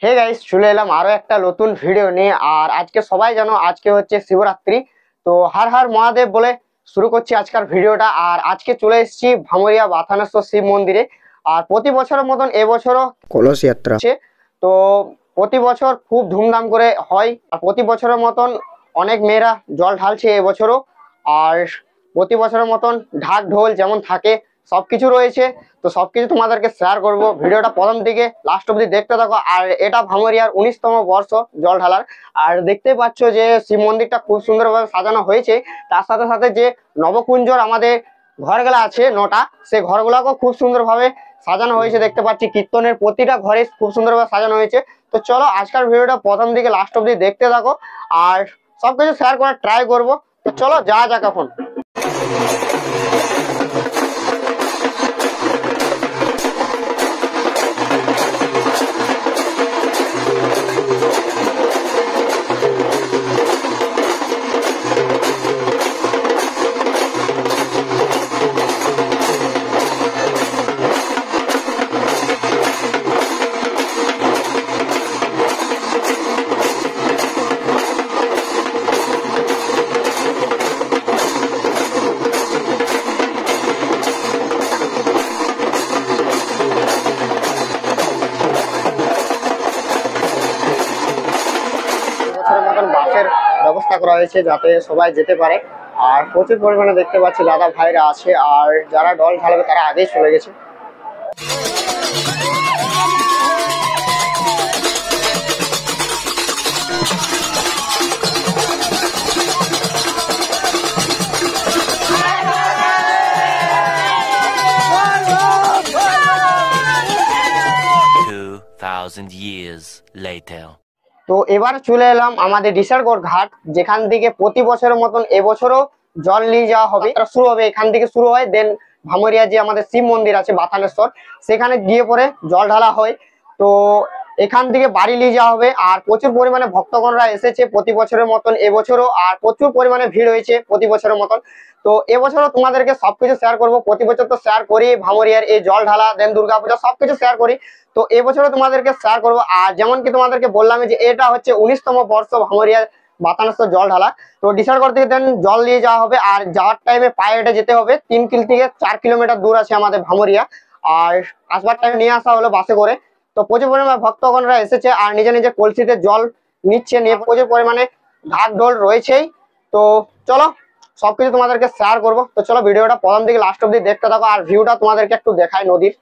Hey guys, চলে এলাম আরো একটা নতুন ভিডিও নিয়ে। আর আজকে সবাই জানো আজকে হচ্ছে শিবরাত্রি। তো হর হর মহাদেব বলে শুরু করছি আজকের ভিডিওটা। আর আজকে চলে এসেছি ভামরিয়া বাথানেশ্বর শিব মন্দিরে। আর প্রতি বছরের মতন এবছরও কলস যাত্রা আছে। তো প্রতি বছর খুব ধুমধাম করে হয়, আর প্রতি বছরের মতন অনেক মেয়েরা জল ঢালছে এবছরও। আর প্রতি বছরের মতন ঢাক ঢোল যেমন থাকে সবকিছু রয়েছে। তো সবকিছু তোমাদেরকে শেয়ার করব, ভিডিওটা প্রথম দিকে লাস্ট অব্দি দেখতে থাকো। আর এটা ভামরিয়ার 19তম বর্ষ জল ঢালার। আর দেখতেই পাচ্ছ যে শিব মন্দিরটা খুব সুন্দরভাবে সাজানো হয়েছে। তার সাথে সাথে যে নবকুঞ্জর আমাদের ঘরগুলো আছে 9টা, সেই ঘরগুলোকেও খুব সুন্দরভাবে সাজানো হয়েছে। দেখতে পাচ্ছি কীর্তনের প্রতিটা ঘরে খুব সুন্দরভাবে সাজানো হয়েছে। তো চলো আজকের ভিডিওটা প্রথম দিকে লাস্ট অব্দি দেখতে থাকো, আর সবকিছু শেয়ার করার ট্রাই করবো। তো চলো যাওয়া যাক এখন। মতন বাসের ব্যবস্থা করা হয়েছে যাতে সবাই যেতে পারে। আর প্রচুর পরিমাণে দেখতে পাচ্ছি দাদা ভাইরা আছে, আর যারা ডল ঢালবে তারা আগেই চলে গেছে। Years later. তো এবার চলে এলাম আমাদের ডিসারগড় ঘাট, যেখান থেকে প্রতি বছরের মতন এবছরও জল নিয়ে যাওয়া হবে। শুরু হবে এখান থেকে, শুরু হয় দেন ভামরিয়া যে আমাদের শিব মন্দির আছে বাথানেশ্বর, সেখানে গিয়ে পরে জল ঢালা হয়। তো এখান থেকে বাড়ি নিয়ে যাওয়া হবে। আর প্রচুর পরিমাণে ভক্তগণরা এসেছে প্রতি বছরের মতন এবছরও, আর প্রচুর পরিমাণে ভিড় হয়েছে প্রতি বছরের মতন। তো এবছরও তোমাদেরকে সবকিছু শেয়ার করব। প্রতি বছর তো শেয়ার করি ভামরিয়ার এই জল ঢালা দেন দুর্গাপূজা সবকিছু শেয়ার করি। তো এবছরও তোমাদেরকে শেয়ার করবো। আর যেমন কি তোমাদেরকে বললাম যে এটা হচ্ছে 19তম বর্ষ ভামরিয়ার বাতানস্বর জল ঢালা। তো ডিসারগড় থেকে দেন জল নিয়ে যাওয়া হবে। আর যাওয়ার টাইমে পায়ে হেঁটে যেতে হবে, 3 কিল থেকে 4 কিলোমিটার দূর আছে আমাদের ভামরিয়া। আর আসবার টাইম নিয়ে আসা হলো বাসে করে। তো প্রচুর পরিমাণে ভক্তগণরা এসেছে আর নিজের নিজের কলসিতে জল নিচ্ছে, নিয়ে প্রচুর পরিমাণে ঢাক ঢোল রয়েছেই। তো চলো সবকিছু তোমাদেরকে শেয়ার করবো। তো চলো ভিডিওটা প্রথম থেকে লাস্ট অব্দি দেখতে থাকো, আর ভিউটা তোমাদেরকে একটু দেখায় নদীর।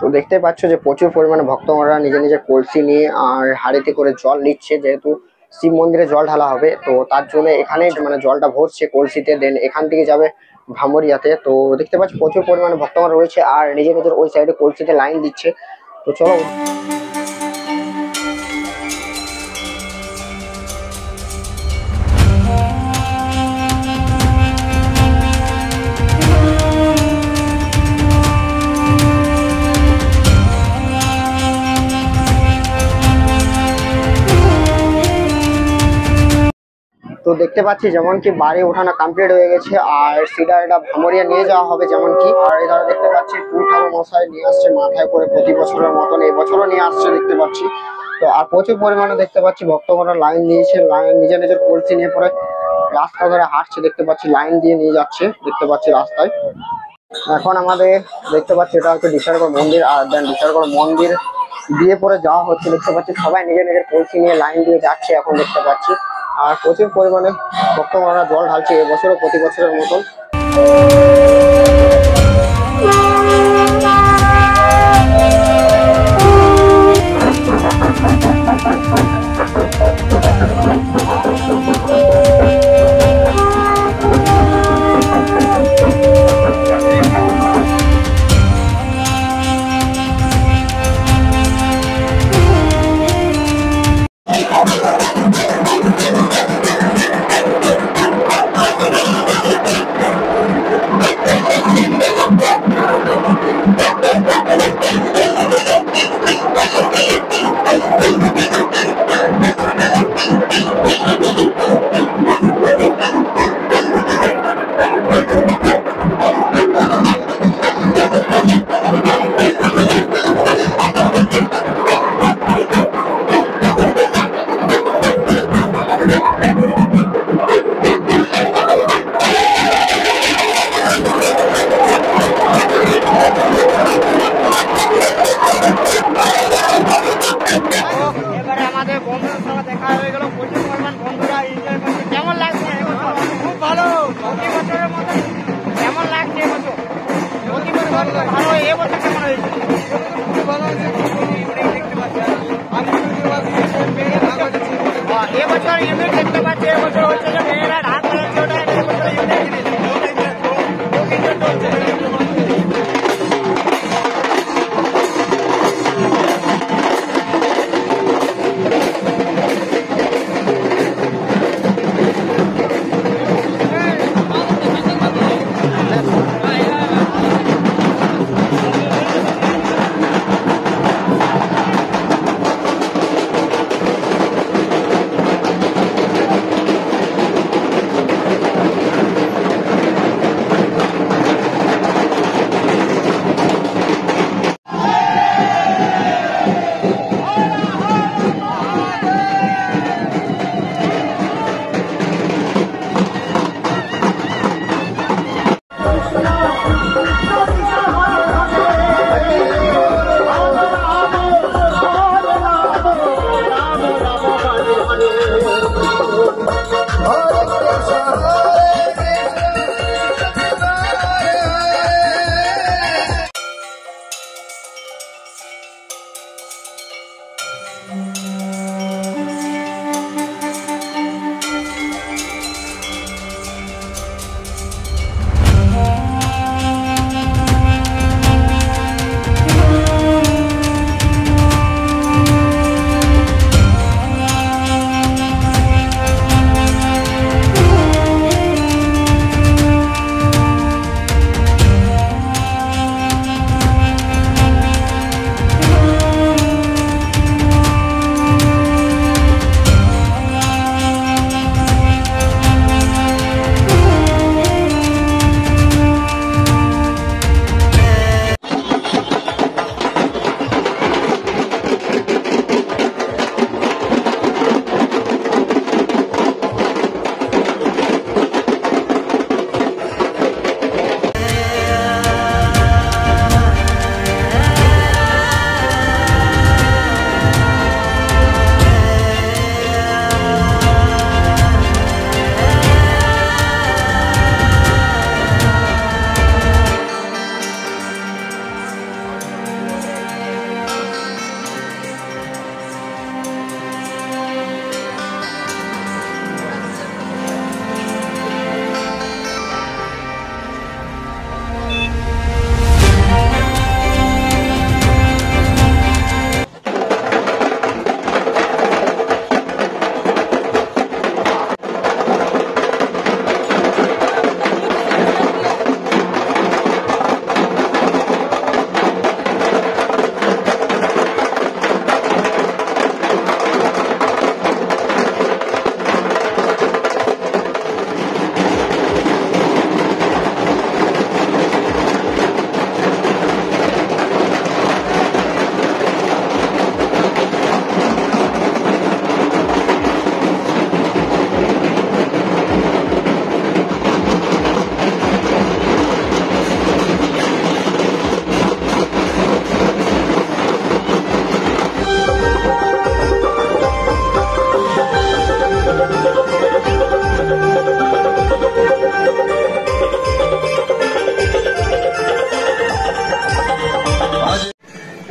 তো দেখতে পাচ্ছ যে প্রচুর পরিমাণে ভক্তগণরা নিজের নিজের কলসি নিয়ে আর হাড়িতে করে জল নিচ্ছে, যেহেতু শিব মন্দিরে জল ঢালা হবে। তো তার জন্য এখানে মানে জলটা ভরছে কলসিতে, দেন এখান থেকে যাবে ভামরিয়াতে। তো দেখতে পাচ্ছি প্রচুর পরিমাণে ভক্তগণ রয়েছে আর নিজের নিজের ওই সাইডে কলসিতে লাইন দিচ্ছে। তো চলো তো দেখতে পাচ্ছি যেমন কি বাড়ি ওঠানো কমপ্লিট হয়ে গেছে, আর সিধা এটা ভামরিয়া নিয়ে যাওয়া হবে যেমন কি। আর এই ধরো দেখতে পাচ্ছি ঠাকুর মশাই নিয়ে আসছে মাথায় করে প্রতি বছরের মতন এবছরও নিয়ে আসছে দেখতে পাচ্ছি। তো আর প্রচুর পরিমাণে দেখতে পাচ্ছি ভক্তগণরা লাইন দিয়েছে, লাইন নিজের নিজের কলসি নিয়ে পরে রাস্তা ধরে হাঁটছে দেখতে পাচ্ছি, লাইন দিয়ে নিয়ে যাচ্ছে দেখতে পাচ্ছি রাস্তায়। এখন আমাদের দেখতে পাচ্ছি এটা হচ্ছে ডিসারগড় মন্দির, আর দেন ডিসারগড় মন্দির দিয়ে পরে যাওয়া হচ্ছে দেখতে পাচ্ছি। সবাই নিজের নিজের কলসি নিয়ে লাইন দিয়ে যাচ্ছে এখন দেখতে পাচ্ছি। আর প্রচুর পরিমাণে ভক্তগণরা জল ঢালছে এবছরও প্রতি বছরের মতন। দেখা হয়ে গেল, প্রচুর পরিমাণ বন্ধুরা এনজয় করছে। কেমন লাগছে এবছর? খুব ভালো। প্রতি বছরের মতো কেমন লাগছে এবছর? প্রতি বছর তো ভালো, এবছর কেমন হয়েছে? খুব ভালো হয়েছে। দেখতে পাচ্ছেন এবছর ইউনিট দেখতে পাচ্ছি, এবছর হচ্ছে যে মেয়েরা হাত চালাচ্ছে, ওটা এবছর ইউনিট জিনিস খুব এনজয় চলছে।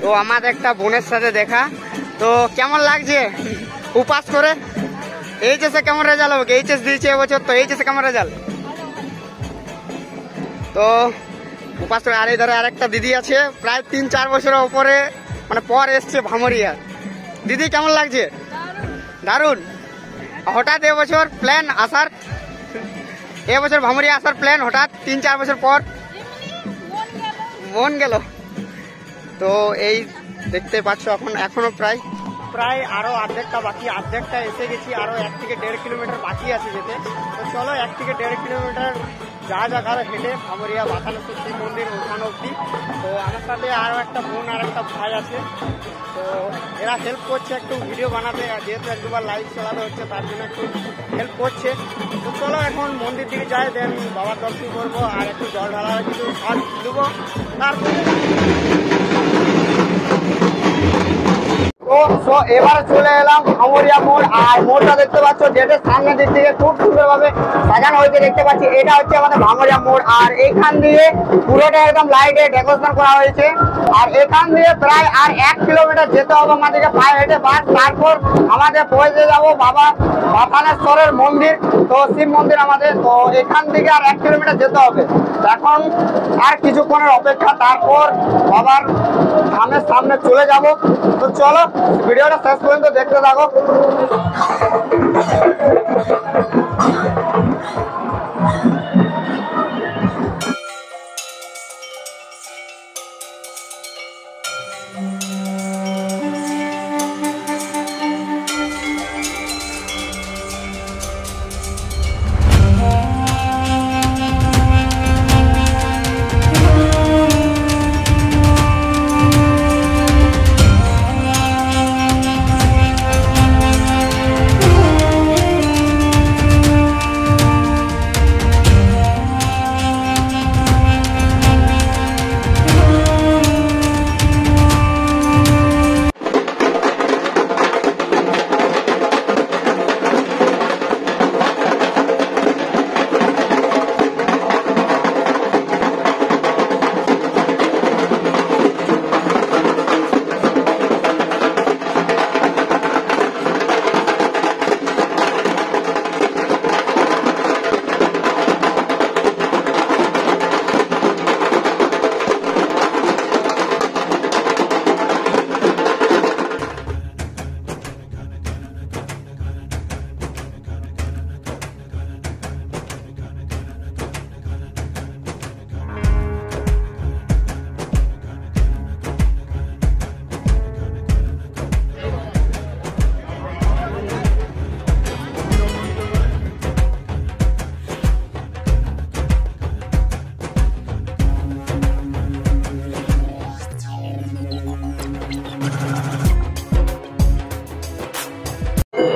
তো আমার একটা বোনের সাথে দেখা, তো কেমন লাগছে উপাস করে? এইচএসে কেমন রেজাল্ট হবে? এইচএস দিয়েছে এবছর, তো এইচএসে কেমন রেজাল্ট? তো উপাস করে। আর এই ধরে আরেকটা দিদি আছে, প্রায় 3-4 বছরের উপরে মানে পর এসছে ভামরিয়া। দিদি কেমন লাগছে? দারুণ। হঠাৎ এবছর প্ল্যান আসার, এবছর ভামরিয়া আসার প্ল্যান হঠাৎ 3-4 বছর পর মন গেল। তো এই দেখতে পাচ্ছ এখনো প্রায় আরো অর্ধেকটা বাকি, অর্ধেকটা এসে গেছি, আরো 1 থেকে 1.5 কিলোমিটার বাকি আছে যেতে। তো চলো 1 থেকে 1.5 কিলোমিটার যা হেঁটে ভামরিয়া বাথানেশ্বর শিব মন্দির ওখানে অব্দি। তো আমার সাথে আরো একটা বোন আর একটা ভাই আছে, তো এরা হেল্প করছে একটু ভিডিও বানাতে, যেহেতু 1-2বার লাইভ চালাতে হচ্ছে তার জন্য একটু হেল্প করছে। তো চলো এখন মন্দির দিকে যাই, দেন বাবার দর্শন করবো আর একটু জল ঢালা কিছু শট দেবো। তারপরে তো তো এবারে চলে এলাম ভামরিয়া মোড়। আর মোড়টা দেখতে পাচ্ছ যেটা সামনের দিক থেকে খুব সুন্দর ভাবে সাজানো হয়েছে দেখতে পাচ্ছি। এটা হচ্ছে আমাদের ভামরিয়া মোড়। আর এখান দিয়ে পুরোটা একদম লাইটে ডেকোরেশন করা হয়েছে। আর এখান দিয়ে প্রায় আর 1 কিলোমিটার যেতে হবে আমাদেরকে পায়ে হেঁটে। বাস তারপর আমাদের পৌঁছে যাবো বাবা বাথানেশ্বরের মন্দির, তো শিব মন্দির আমাদের। তো এখান থেকে আর 1 কিলোমিটার যেতে হবে। এখন আর কিছুক্ষণের অপেক্ষা, তারপর বাবার ধামের সামনে চলে যাব। তো চলো ভিডিওটা শেষ পর্যন্ত দেখতে থাকো।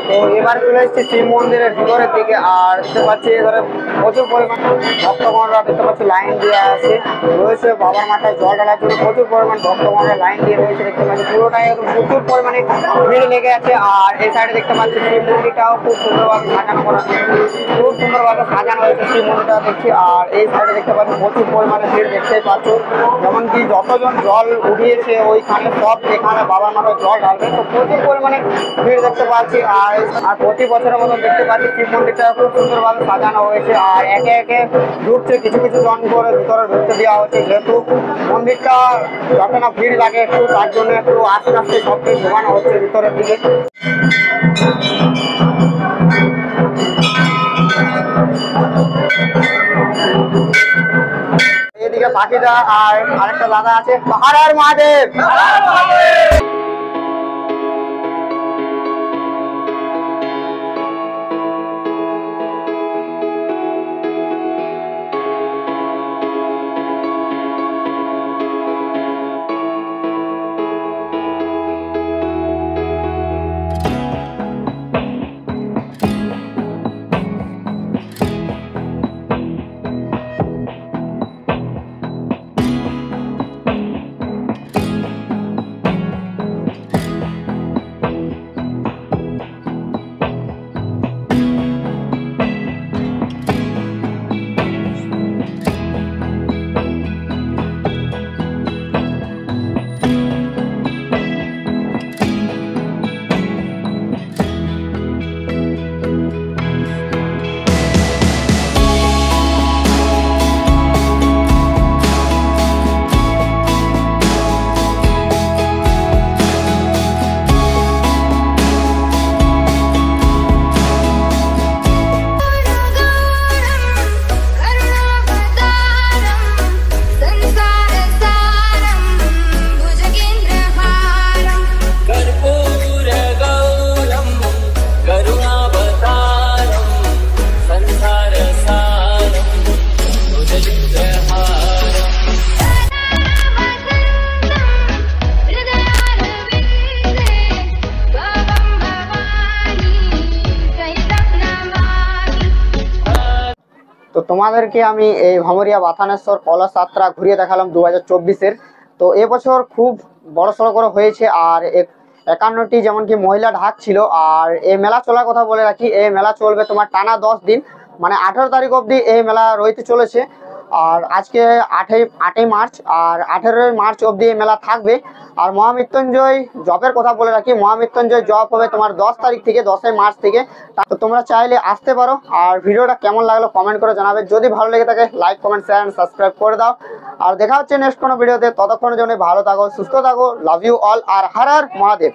তো এবার চলে এসেছি শিব মন্দিরের ভিতরের দিকে। আর দেখতে পাচ্ছি এবারে প্রচুর পরিমাণ ভক্তগণরা দেখতে পাচ্ছি লাইন দিয়ে আছে রয়েছে বাবার মাথায় জল ঢালার জন্য। প্রচুর পরিমাণ ভক্তগণরা লাইন দিয়ে রয়েছে দেখতে পাচ্ছি। পুরোটাই প্রচুর পরিমাণে ভিড় লেগে আছে। আর এই সাইডে দেখতে পাচ্ছি শিব মন্দিরটাও খুব সুন্দরভাবে সাজানো করা, খুব সুন্দরভাবে সাজানো হয়েছে শিব মন্দিরটা দেখছি। আর এই সাইডে দেখতে পাচ্ছি প্রচুর পরিমাণে ভিড় দেখতেই পাচ্ছ। যেমন কি যতজন জল উঠিয়েছে ওইখানে সব এখানে বাবার মাথায় জল ঢালবে। তো প্রচুর পরিমাণে ভিড় দেখতে পাচ্ছি। আর প্রতি বছরের মতো দেখতে পাচ্ছি শিব মন্দিরটা খুব সুন্দরভাবে সাজানো হয়েছে। আর একে একে ঢুকছে, কিছু কিছু জন করে ভিতরে ঢুকতে দেওয়া হচ্ছে। যেহেতু মন্দিরটা যাতে না ভিড় লাগে একটু, তার জন্য একটু আস্তে আস্তে সব কিছু ঢোকানো হচ্ছে ভিতরের দিকে। এদিকে পাখিদা আর আরেকটা দাদা আছে। হর হর মহাদেব। তো তোমাদেরকে আমি এই ভামরিয়া বাথানেশ্বর কলস যাত্রা ঘুরিয়ে দেখালাম 2024-এর। তো এবছর খুব বড়সড় করে হয়েছে। আর 51টি যেমন কি মহিলা ঢাক ছিল। আর এই মেলা চলার কথা বলে রাখি, এই মেলা চলবে তোমার টানা 10 দিন, মানে 18 তারিখ অবধি এই মেলা রইতে চলেছে। আর আজকে 8ই মার্চ, আর 18ই মার্চ অবধি এই মেলা থাকবে। আর মহামৃত্যুঞ্জয় জপের কথা বলে রাখি, মহামৃত্যুঞ্জয় জপ হবে তোমার 10 তারিখ থেকে, 10ই মার্চ থেকে। তো তোমরা চাইলে আসতে পারো। আর ভিডিওটা কেমন লাগলো কমেন্ট করে জানাবে, যদি ভালো লেগে থাকে like comment share and subscribe করে দাও। আর দেখা হচ্ছে নেক্সট কোনো ভিডিওতে, ততক্ষণের জন্য ভালো থাকো, সুস্থ থাকো, লাভ ইউ অল, আর হর হর মহাদেব।